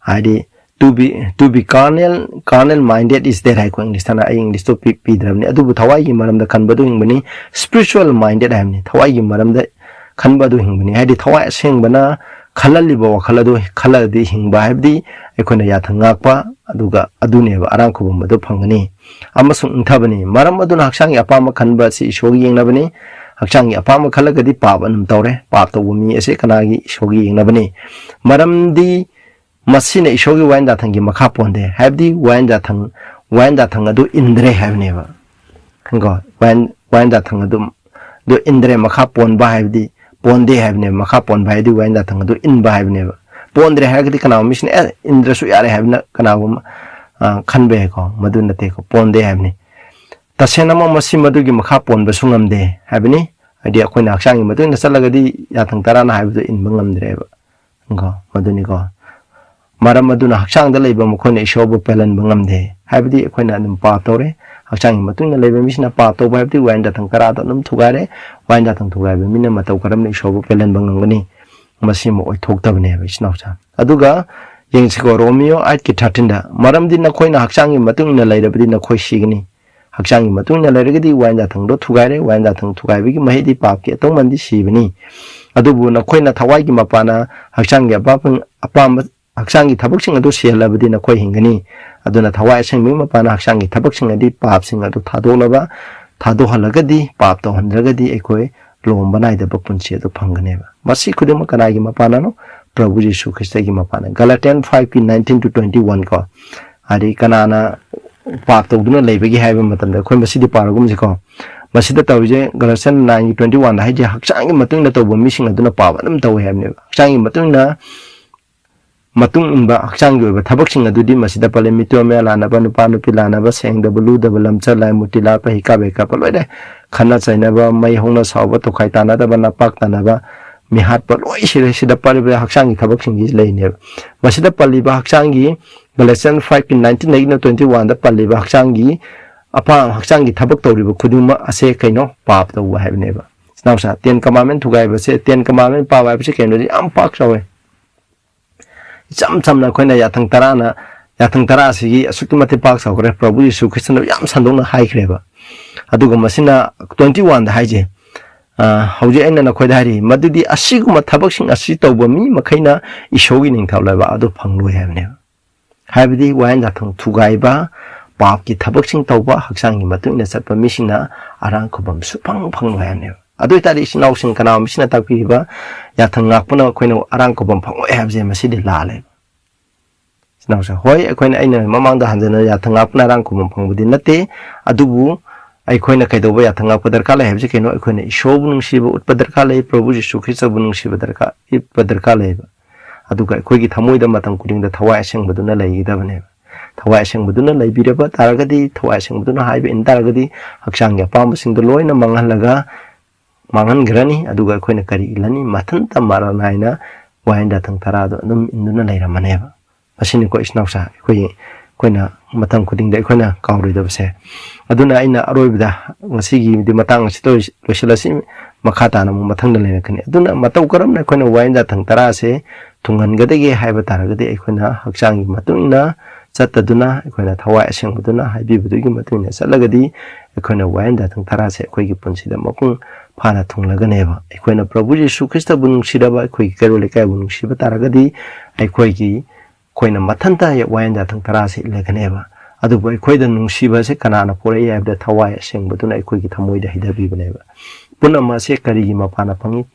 ai to be carnal minded is there hai ko english tana ai english to pi dramne adu bu thawai gi maram da khanba du hingbani spiritual minded habne thawai gi maram da khanba du hingbani ai thawai seng bana khalali ba wakhaladu khaladi hingba habdi ekona yathanga pa aduga adune ba arankhubam madu phangani amasung inthabani maram aduna hakchang ya pa ma khanba si ishogi yengnabani hakchang ya pa ma khalagadi pap anum tawre pap to bumi ase kanagi ishogi yengnabani maram di masina ishogi wayan da thangi makha ponde habdi wayan da thang adu indre habne ba hango wayan da thang adu do indre makha pon ba habdi ponde habne makha pon ba di wayan da thang adu in ba habne ba pondre hagdi kana mission indra su yare habna kana khanbe ko madu nate ko ponde habni tasena ma masi madu gi makha pon ba sungamde habni adi akoina aksang gi madu na salagadi yathang tarana habdu in bangamdre ba ngo maduni ko maram maduna aksang da leiba mkhone ishobu pelan bangamde habdi akoina num pa tore aksang gi madu na leiba misna pa to ba habdi wain da thang tara to num thugare wain da thang thugare ba mina matau karam ni ishobu pelan bangangani masimo oi thoktabne ba isnaucha aduga yengsigo romeo 8 ki 13 da maramdi na khoina hakchangi matung na lairabdi na khoi signi hakchangi matung na lairagadi wainda thangdo thugaire wainda thang thugaibigi mahidi pap ki atong mandi sibni adubu na khoina thawai gi mapana hakchangi apam hakchangi thabaksing adu selabdi na khoi hingani aduna thawai sengmi mapana hakchangi thabaksing adi pap sing adu thadolaba thadohalagadi pap to handragadi ekoi lom banai da bapunchi adu phangane ba masi khudum kanagi mapana no Prabhu Jesu Christ gi mapana Galatians 5 ki 19 to 21 ko ari kanana pap to duna leibagi haiba matamda khoi masi di paragum ji ko masi da tawje Galatians 9 21 da haje hakchang gi matung na tawbo mising aduna pap adum taw haimne hakchang gi matung na matung inba hakchang gi ba thabak sing adu di masi da pale mito mela na ba nupa nu pilana ba seng da bulu da balam cha lai mutila pa hika be ka paloi de khana chaina ba mai hongna sawa to khai ta na da ba na pak ta na ba mi hat pa loi sida pali ba hakchang gi thabak sing gi leine masida pali ba hakchang gi Galatians 5 ki 19 na 21 da pali ba hakchang gi apa hakchang gi thabak tori ba khuduma ase kaino pap to wa haibne ba now sa 10 commandment thugai ba se 10 commandment pa wa ba se kaino am pak sawe cham na khoina yathang tara sigi asukmate pak saw kore Prabhu Jesu Christ na yam sandong na hai kre ba aduga masina 21 da haije hauji aina na khoida hari madudi asiguma thabaksing asi tawba mi makhaina ishogi ning thaulaba adu phangloi habne habidi wayan da thang thugai ba pap ki thabaksing tawba haksangi matungna satpa misina arankhubam supang phangloi habne adu tari sinau sing kana misina takpi ba yathang ngakpuna khoina arankhubam phangloi habje masidi lale sinau sa hoi khoina aina mamangda hanjana yathang ngakpuna arankhubam phangbudi nate adubu aikoina kaidoba yathanga padarka lai habje keno aikoina ishobu nungsiba utpadarka lai Prabhu Jesu Christ bu nungsiba darka ipadarka lai ba aduga aikoigi thamoida matang kudingda thawai aseng baduna laigidabane thawai aseng baduna laibiraba taragadi thawai aseng baduna haiba in taragadi hakchangya pamba singdo loina manghalaga manghangrani aduga aikoina kari ilani mathanta maranaina wainda thang tarado adum induna lairamane ba masini ko isnausa koina matang kudingda aikoina kawridabase aduna aina aroibda ngasigi di matang sito losilasi makhata na mathang dal kani aduna matau karam na koina wainda thang tara se thunghan gadege haiba taragade aikoina hakchangi matungna ꯆꯠꯇꯗꯨꯅ ꯑꯩꯈꯣꯏꯅ ꯊꯋꯥꯏ ꯑꯁꯦꯡꯕꯗꯨꯅ ꯍꯥꯏꯕꯤꯕꯗꯨꯒꯤ ꯃꯇꯨꯡ ꯏꯟꯅ ꯆꯠꯂꯒꯗꯤ ꯑꯩꯈꯣꯏꯅ ꯋꯥꯌꯦꯟ ꯌꯥꯊꯪ ꯇꯔꯥꯁꯦ ꯑꯩꯈꯣꯏꯒꯤ ꯄꯨꯟꯁꯤꯗ ꯃꯄꯨꯡ ꯐꯥꯅ ꯊꯨꯡꯂꯒꯅꯦꯕ ꯑꯩꯈꯣꯏꯅ ꯄ꯭ꯔꯚꯨ ꯌꯤꯁꯨ ꯈ꯭ꯔꯤꯁꯇꯕꯨ ꯅꯨꯡꯁꯤꯔꯕ ꯑꯩꯈꯣꯏꯒꯤ ꯀꯩꯔꯣꯜ ꯂꯩꯀꯥꯏꯕꯨ ꯅꯨꯡꯁꯤꯕ ꯇꯥꯔꯒꯗꯤ ꯑꯩꯈꯣꯏꯅ ꯃꯊꯟꯇ ꯋꯥꯌꯦꯟ ꯌꯥꯊꯪ ꯇꯔꯥꯁꯦ ꯏꯜꯂꯒꯅꯦꯕ ꯑꯗꯨꯕꯨ ꯑꯩꯈꯣꯏꯗ ꯅꯨꯡꯁꯤꯕꯁꯦ ꯀꯅꯥꯅ ꯄꯣꯔꯛꯏ ꯍꯥꯏꯕꯗ ꯊꯋꯥꯏ ꯑꯁꯦꯡꯕꯗꯨꯅ ꯑꯩꯈꯣꯏꯒꯤ ꯊꯃꯣꯏꯗ ꯍꯩꯙꯕꯤꯕꯅꯦꯕ ꯄꯨꯝꯅꯃꯛ ꯑꯁꯦ ꯀꯔꯤꯒꯤ ꯃꯄꯥꯟꯅ ꯐꯪꯏ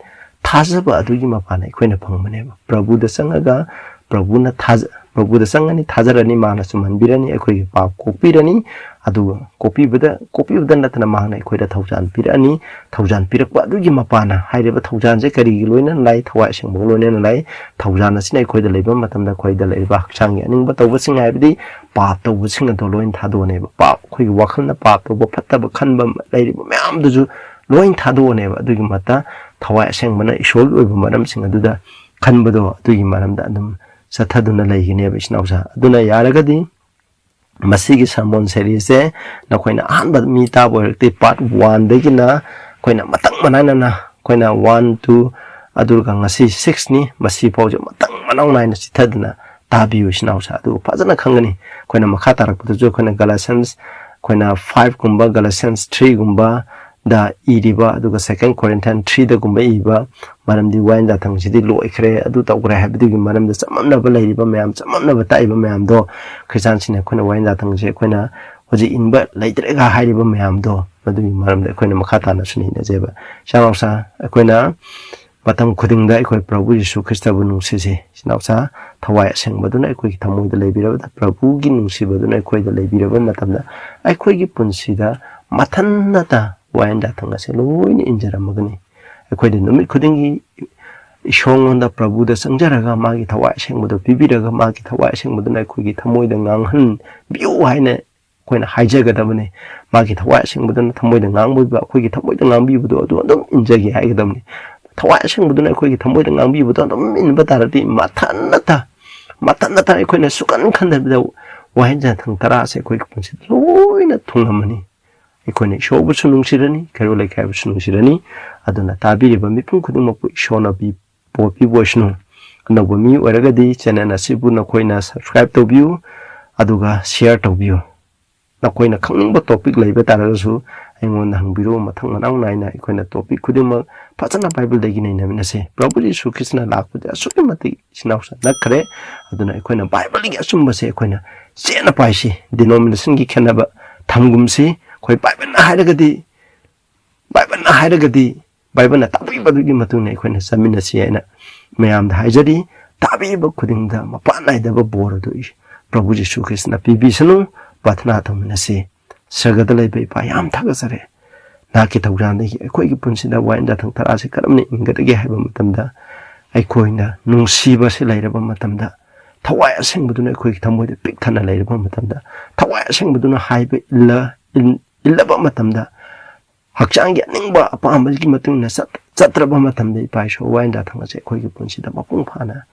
ꯊꯥꯖꯕ ꯑꯗꯨꯒꯤ ꯃꯄꯥꯟꯅ ꯑꯩꯈꯣꯏꯅ ꯐꯪꯕꯅꯦꯕ ꯄ꯭ꯔꯚꯨꯗ ꯆꯪꯉꯒ ꯄ꯭ꯔꯚꯨꯗ ꯆꯪꯉꯅꯤ ꯊꯥꯖꯔꯅꯤ ꯃꯥꯅ ꯆꯨꯝꯍꯟꯕꯤꯔꯅꯤ ꯑꯩꯈꯣꯏꯒꯤ ꯄꯥꯞ ꯀꯣꯛꯄꯤꯔꯅꯤ ꯑꯗꯨꯒ ꯀꯣꯛꯄꯤꯕꯗ ꯅꯠꯇꯅ ꯃꯍꯥꯛꯅ ꯑꯩꯈꯣꯏꯗ ꯊꯧꯖꯥꯟ ꯄꯤꯔꯛꯑꯅꯤ ꯊꯧꯖꯥꯟ ꯄꯤꯔꯛꯄ ꯑꯗꯨꯒꯤ ꯃꯄꯥꯟꯅ ꯍꯥꯏꯔꯤꯕ ꯊꯧꯖꯥꯟꯁꯦ ꯀꯔꯤꯒꯤ ꯂꯣꯏꯅꯅ ꯂꯥꯏ ꯊꯋꯥꯏ ꯑꯁꯦꯡꯕꯒ ꯂꯣꯏꯅꯅ ꯂꯥꯏ ꯊꯧꯖꯥꯟ ꯑꯁꯤꯅ ꯑꯩꯈꯣꯏꯗ ꯂꯩꯕ ꯃꯇꯝꯗ ꯑꯩꯈꯣꯏꯗ ꯂꯩꯔꯤꯕ ꯍꯛꯆꯥꯡꯒꯤ ꯑꯅꯤꯡꯕ ꯇꯧꯕꯁꯤꯡ ꯍꯥꯏꯕꯗꯤ ꯄꯥꯞ ꯇꯧꯕꯁꯤꯡ ꯑꯗꯣ ꯂꯣꯏꯅ ꯊꯥꯗꯣꯛꯑꯅꯦꯕ ꯑꯩꯈꯣꯏꯒꯤ ꯋꯥꯈꯜꯅ ꯄꯥꯞ ꯇꯧꯕ ꯐꯠꯇꯕ ꯈꯟꯕ ꯂꯩꯔꯤꯕ ꯃꯌꯥꯝꯗꯨꯁꯨ ꯂꯣꯏ ꯊꯥꯗꯣꯛꯑꯅꯦꯕ ꯑꯗꯨꯒꯤ ꯃꯠꯇ ꯊꯋꯥꯏ ꯑꯁꯦꯡꯕꯅ ꯏꯁꯣꯔꯒꯤ ꯑꯣꯏꯕ ꯃꯔꯝꯁꯤꯡ ꯑꯗꯨꯗ ꯈꯟꯕꯗꯣ ꯑꯗꯨꯒꯤ ꯃꯔꯝꯗ ꯑꯗꯨꯝ ꯆꯠꯊꯗꯨꯅ ꯂꯩꯒꯅꯦꯕ ꯏꯆꯤꯟꯅꯥꯎꯁꯥ ꯑꯗꯨꯅ ꯌꯥꯔꯒꯗꯤ ꯃꯁꯤꯒꯤ ꯁꯔꯃꯣꯟ ꯁꯦꯔꯤꯁꯁꯦ ꯅꯈꯣꯏꯅ ꯑꯍꯥꯟꯕ ꯃꯤ ꯇꯥꯕ ꯑꯣꯏꯔꯒꯗꯤ ꯄꯥꯔꯠ 1ꯗꯒꯤꯅ ꯑꯩꯈꯣꯏꯅ ꯃꯇꯪ ꯃꯅꯥꯏꯅꯅ ꯑꯩꯈꯣꯏꯅ 1 2 ꯑꯗꯨꯒ ꯉꯁꯤ 6ꯅꯤ ꯃꯁꯤ ꯐꯥꯎꯁꯦ ꯃꯇꯪ ꯃꯅꯥꯎ ꯅꯥꯏꯅ ꯆꯤꯊꯗꯨꯅ ꯇꯥꯕꯤꯌꯨ ꯏꯆꯤꯟꯅꯥꯎꯁꯥ ꯑꯗꯨꯒ ꯐꯖꯅ ꯈꯪꯒꯅꯤ ꯑꯩꯈꯣꯏꯅ ꯃꯈꯥ ꯇꯥꯔꯛꯄꯗꯁꯨ ꯑꯩꯈꯣꯏꯅ ꯒꯂꯥꯁꯤꯌꯟꯁ ꯑꯩꯈꯣꯏꯅ 5ꯒꯨꯝꯕ ꯒꯂꯥꯁꯤꯌꯟꯁ 3ꯒꯨꯝꯕ ꯗ ꯏꯔꯤꯕ ꯑꯗꯨꯒ 2 Corinthians 3ꯗꯒꯨꯝꯕ ꯏꯕ ꯃꯔꯝꯗꯤ ꯋꯥꯌꯦꯟ ꯌꯥꯊꯪꯁꯤꯗꯤ ꯂꯣꯏꯈ꯭ꯔꯦ ꯑꯗꯨ ꯇꯧꯈ꯭ꯔꯦ ꯍꯥꯏꯕꯗꯨꯒꯤ ꯃꯔꯝꯗ ꯆꯃꯝꯅꯕ ꯂꯩꯔꯤꯕ ꯃꯌꯥꯝ ꯆꯃꯝꯅꯕ ꯇꯥꯛꯏꯕ ꯃꯌꯥꯝꯗꯣ ꯈ꯭ꯔꯤꯁꯇꯥꯟꯁꯤꯡꯅ ꯑꯩꯈꯣꯏꯅ ꯋꯥꯌꯦꯟ ꯌꯥꯊꯪꯁꯦ ꯑꯩꯈꯣꯏꯅ ꯍꯧꯖꯤꯛ ꯏꯟꯕ ꯂꯩꯇ꯭ꯔꯦꯒ ꯍꯥꯏꯔꯤꯕ ꯃꯌꯥꯝꯗꯣ ꯃꯗꯨꯒꯤ ꯃꯔꯝꯗ ꯑꯩꯈꯣꯏꯅ ꯃꯈꯥ ꯇꯥꯅ ꯅꯩꯅꯖꯦꯕ ꯏꯆꯤꯟꯅꯥꯎꯁꯥ ꯑꯩꯈꯣꯏꯅ ꯃꯇꯝ ꯈꯨꯗꯤꯡꯗ ꯑꯩꯈꯣꯏ ꯄ꯭ꯔꯚꯨ ꯌꯤꯁꯨ ꯈ꯭ꯔꯤꯁꯇꯕꯨ ꯅꯨꯡꯁꯤꯁꯤ ꯏꯆꯤꯟꯅꯥꯎꯁꯥ ꯊꯋꯥꯏ ꯑꯁꯦꯡꯕꯗꯨꯅ ꯑꯩꯈꯣꯏꯒꯤ ꯊꯃꯣꯏꯗ ꯂꯩꯕꯤꯔꯕꯗ ꯄ꯭ꯔꯚꯨꯒꯤ ꯅꯨꯡꯁꯤꯕꯗꯨꯅ ꯑꯩꯈꯣꯏꯗ ꯂꯩꯕꯤꯔꯕ ꯃꯇꯝꯗ ꯑꯩꯈꯣꯏꯒꯤ ꯄꯨꯟꯁꯤꯗ ꯃꯊꯟꯇ ꯋꯥꯌꯦꯟ ꯌꯥꯊꯪ ꯑꯁꯦ ꯂꯣꯏꯅ ꯏꯟꯖꯔꯝꯃꯒꯅꯤ ꯑꯩꯈꯣꯏꯗ ꯅꯨꯃꯤꯠ ꯈꯨꯗꯤꯡꯒꯤ ꯏꯁꯣꯔꯉꯣꯟꯗ ꯄ꯭ꯔꯚꯨꯗ ꯆꯪꯖꯔꯒ ꯃꯥꯒꯤ ꯊꯋꯥꯏ ꯑꯁꯦꯡꯕꯗꯣ ꯄꯤꯕꯤꯔꯒ ꯃꯥꯒꯤ ꯊꯋꯥꯏ ꯑꯁꯦꯡꯕꯗꯨꯅ ꯑꯩꯈꯣꯏꯒꯤ ꯊꯃꯣꯏꯗ ꯉꯥꯡꯍꯟꯕꯤꯌꯨ ꯍꯥꯏꯅ ꯑꯩꯈꯣꯏꯅ ꯍꯥꯏꯖꯒꯗꯕꯅꯤ ꯃꯥꯒꯤ ꯊꯋꯥꯏ ꯑꯁꯦꯡꯕꯗꯨꯅ ꯊꯃꯣꯏꯗ ꯉꯥꯡꯕꯤꯕ ꯑꯩꯈꯣꯏꯒꯤ ꯊꯃꯣꯏꯗ ꯉꯥꯡꯕꯤꯕꯗꯣ ꯑꯗꯨ ꯑꯗꯨꯝ ꯏꯟꯖꯒꯦ ꯍꯥꯏꯒꯗꯕꯅꯤ ꯊꯋꯥꯏ ꯑꯁꯦꯡꯕꯗꯨꯅ ꯑꯩꯈꯣꯏꯒꯤ ꯊꯃꯣꯏꯗ ꯉꯥꯡꯕꯤꯕꯗꯣ ꯑꯗꯨꯝ ꯏꯟꯕ ꯇꯥꯔꯗꯤ ꯃꯊꯟꯇ ꯑꯩꯈꯣꯏꯅ ꯁꯨꯀꯟ ꯈꯟꯗꯕꯤꯗ ꯋꯥꯌꯦꯟ ꯌꯥꯊꯪ ꯇꯔꯥꯁꯦ ꯑꯩꯈꯣꯏꯒꯤ ꯄꯨꯟꯁꯤꯗ ꯂꯣꯏꯅ ꯊꯨꯡꯉꯝꯃꯅꯤ ꯑꯩꯈꯣꯏꯅ ꯏꯁꯣꯔꯕꯨꯁꯨ ꯅꯨꯡꯁꯤꯔꯅꯤ ꯀꯩꯔꯣꯜ ꯂꯩꯀꯥꯏꯕꯨꯁꯨ ꯅꯨꯡꯁꯤꯔꯅꯤ ꯑꯗꯨꯅ ꯇꯥꯕꯤꯔꯤꯕ ꯃꯤꯄꯨꯝ ꯈꯨꯗꯤꯡꯃꯛꯄꯨ ꯏꯁꯣꯔꯅ ꯕꯣꯔ ꯄꯤꯕ ꯑꯣꯏꯁꯅꯨ ꯑꯅꯧꯕ ꯃꯤ ꯑꯣꯏꯔꯒꯗꯤ ꯆꯦꯅꯦꯜ ꯑꯁꯤꯕꯨ ꯅꯈꯣꯏꯅ ꯁꯕꯁꯀ꯭ꯔꯥꯏꯕ ꯇꯧꯕꯤꯌꯨ ꯑꯗꯨꯒ ꯁꯤꯌꯔ ꯇꯧꯕꯤꯌꯨ ꯅꯈꯣꯏꯅ ꯈꯪꯅꯤꯡꯕ ꯇꯣꯄꯤꯛ ꯂꯩꯕ ꯇꯥꯔꯒꯁꯨ ꯑꯩꯉꯣꯟꯗ ꯍꯪꯕꯤꯔꯛꯎ ꯃꯊꯪ ꯃꯅꯥꯎ ꯅꯥꯏꯅ ꯑꯩꯈꯣꯏꯅ ꯇꯣꯄꯤꯛ ꯈꯨꯗꯤꯡꯃꯛ ꯐꯖꯅ ꯕꯥꯏꯕꯜꯗꯒꯤ ꯅꯩꯅꯃꯤꯟꯅꯁꯦ ꯄ꯭ꯔꯚꯨ ꯌꯤꯁꯨ ꯈ꯭ꯔꯤꯁꯇꯅ ꯂꯥꯛꯄꯗ ꯑꯁꯨꯛꯀꯤ ꯃꯇꯤꯛ ꯏꯆꯤꯟꯅꯥꯎꯁꯥ ꯅꯛꯈ꯭ꯔꯦ ꯑꯗꯨꯅ ꯑꯩꯈꯣꯏꯅ ꯕꯥꯏꯕꯜꯒꯤ ꯑꯆꯨꯝꯕꯁꯦ ꯑꯩꯈꯣꯏꯅ ꯆꯦꯠꯅ ꯄꯥꯏꯁꯤ ꯗꯤꯅꯣꯃꯤꯅꯦꯁꯟꯒꯤ ꯈꯦꯠꯅꯕ ꯊꯝꯒꯨꯝꯁꯤ ꯑꯩꯈꯣই ꯕꯥꯏꯕꯜꯅ ꯇꯥꯛꯄꯤꯕꯗꯨꯒꯤ ꯃꯇꯨꯡ ꯑꯩꯈꯣꯏꯅ ꯆꯠꯃꯤꯟꯅꯁꯤ ꯍꯥꯏꯅ ꯃꯌꯥꯝꯗ ꯍꯥꯏꯖꯔꯤ ꯇꯥꯕꯤꯕ ꯈꯨꯗꯤꯡꯗ ꯃꯄꯥꯟ ꯅꯥꯏꯗꯕ ꯕꯣꯔ ꯑꯗꯨ ꯄ꯭ꯔꯚꯨ ꯌꯤꯁꯨ ꯈ꯭ꯔꯤꯁꯇꯅ ꯄꯤꯕꯤꯁꯅꯨ ꯄ꯭ꯔꯥꯊꯅꯥ ꯇꯧꯃꯤꯟꯅꯁꯤ ꯁꯔꯒꯗ ꯂꯩꯕ ꯏꯄꯥ ꯌꯥꯝ ꯊꯥꯒꯠꯆꯔꯦ ꯅꯍꯥꯛꯀꯤ ꯊꯧꯖꯥꯟꯗꯒꯤ ꯑꯩꯈꯣꯏꯒꯤ ꯄꯨꯟꯁꯤꯗ ꯋꯥꯌꯦꯟ ꯌꯥꯊꯪ ꯇꯔꯥꯁꯤ ꯀꯔꯝꯅ ꯏꯟꯒꯗꯒꯦ ꯍꯥꯏꯕ ꯃꯇꯝꯗ ꯑꯩꯈꯣꯏꯅ ꯅꯨꯡꯁꯤꯕꯁꯤ ꯂꯩꯔꯕ ꯃꯇꯝꯗ ꯊꯋꯥꯏ ꯑꯁꯦꯡꯕꯗꯨꯅ ꯑꯩꯈꯣꯏꯒꯤ ꯊꯃꯣꯏꯗ ꯄꯤꯛ ꯊꯟꯅ ꯂꯩꯔꯕ ꯃꯇꯝꯗ ꯊꯋꯥꯏ ꯑꯁꯦꯡꯕꯗꯨꯅ ꯍꯥꯏꯕ ꯏꯜꯂꯕ ꯃꯇꯝꯗ ꯍꯛꯆꯥꯡꯒꯤ ꯑꯅꯤꯡꯕ ꯑꯄꯥꯝꯕꯒꯤ ꯃꯇꯨꯡ ꯏꯟꯅ ꯆꯠꯇ꯭ꯔꯕ ꯃꯇꯝꯗ ꯏꯄꯥ ꯏꯁꯣꯔ ꯋꯥꯌꯦꯟ ꯌꯥꯊꯪ ꯑꯁꯤ ꯑꯩꯈꯣꯏꯒꯤ ꯄꯨꯟꯁꯤꯗ ꯃꯄꯨꯡ ꯐꯥꯅ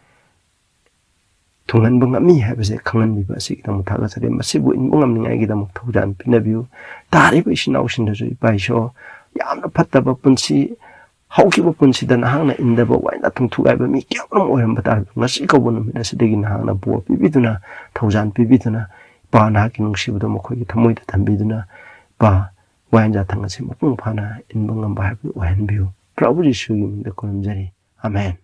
ꯊꯨꯡꯍꯟꯕ ꯉꯝꯃꯤ ꯍꯥꯏꯕꯁꯦ ꯈꯪꯍꯟꯕꯤꯕ ꯑꯁꯤꯒꯤꯗꯃꯛ ꯊꯥꯒꯠꯆꯔꯤ ꯃꯁꯤꯕꯨ ꯏꯟꯕ ꯉꯝꯅꯤꯡꯉꯥꯏꯒꯤꯗꯃꯛ ꯊꯧꯖꯥꯟ ꯄꯤꯅꯕꯤꯌꯨ ꯇꯥꯔꯤꯕ ꯏꯆꯤꯟ ꯏꯅꯥꯎꯁꯤꯡꯗꯁꯨ ꯏꯄꯥ ꯏꯁꯣꯔ ꯌꯥꯝꯅ ꯐꯠꯇꯕ ꯄꯨꯟꯁꯤ ꯍꯧꯈꯤꯕ ꯄꯨꯟꯁꯤꯗ ꯅꯍꯥꯛꯅ ꯏꯟꯗꯕ ꯋꯥꯌꯦꯟ ꯌꯥꯊꯪ ꯊꯨꯒꯥꯏꯕ ꯃꯤ ꯀꯌꯥꯃꯔꯨꯝ ꯑꯣꯏꯔꯝꯕ ꯇꯥꯔꯒꯁꯨ ꯉꯁꯤ ꯀꯧꯕ ꯅꯨꯃꯤꯠ ꯑꯁꯤꯗꯒꯤ ꯅꯍꯥꯛꯅ ꯕꯣꯔ ꯄꯤꯕꯤꯗꯨꯅ ꯊꯧꯖꯥꯟ ꯄꯤꯕꯤꯗꯨꯅ ꯏꯄꯥ ꯅꯍꯥꯛꯀꯤ ꯅꯨꯡꯁꯤꯕꯗꯣ ꯃꯈꯣꯏꯒꯤ ꯊꯃꯣꯏꯗ ꯊꯝꯕꯤꯗꯨꯅ ꯏꯄꯥ ꯋꯥꯌꯦꯟ ꯌꯥꯊꯪ ꯑꯁꯤ ꯃꯄꯨꯡ ꯐꯥꯅ ꯏꯟꯕ ꯉꯝꯕ ꯍꯥꯏꯕꯗꯨ ꯑꯣꯏꯍꯟꯕꯤꯌꯨ ꯄ꯭ꯔꯚꯨ ꯌꯤꯁꯨꯒꯤ ꯃꯤꯡꯗ ꯈꯨꯔꯨꯝꯖꯔꯤ ꯑꯃꯦꯟ